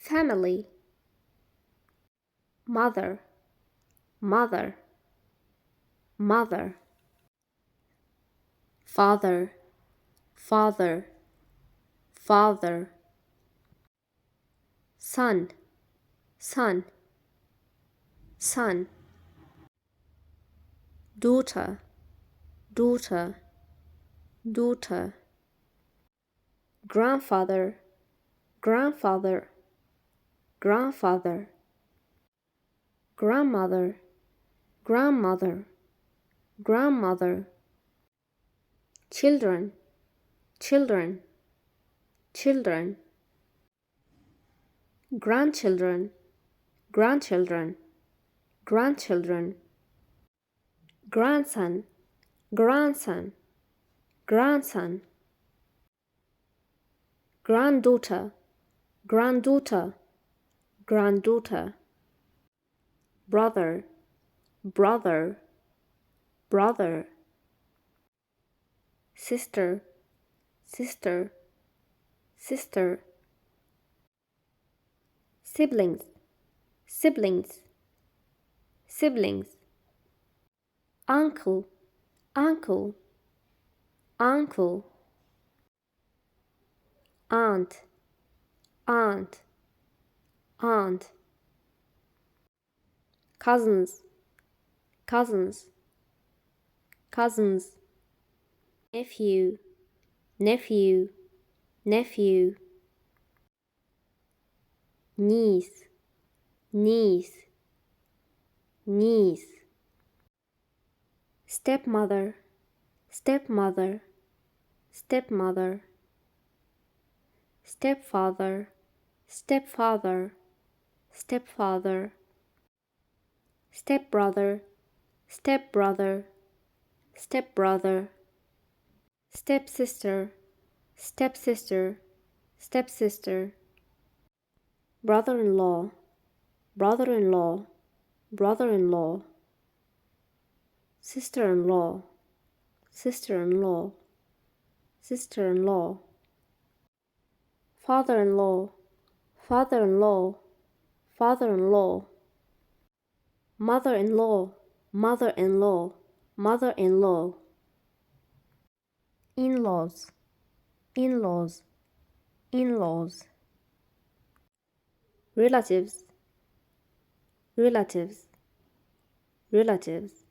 family, mother, mother, mother, father, father, father, son, son, son, daughter, daughter, daughter, grandfather, grandfather, grandfather, grandmother, grandmother, grandmother, children, children, children, grandchildren, grandchildren, grandchildren, grandson, grandson, grandson, granddaughter, granddaughter, granddaughter, brother, brother, brother, sister, sister, sister, siblings, siblings, siblings, uncle, uncle, uncle, aunt, aunt, aunt, cousins, cousins, cousins, nephew, nephew, nephew, niece, niece, niece, stepmother, stepmother, stepmother, stepfather, stepfather, stepfather, stepbrother, stepbrother, stepbrother, stepsister, stepsister, stepsister, brother-in-law, brother-in-law, brother-in-law, sister-in-law, sister-in-law, sister-in-law, father-in-law, father-in-law, father-in-law, mother-in-law, mother-in-law, mother-in-law, in-laws, in-laws, in-laws, relatives, relatives, relatives,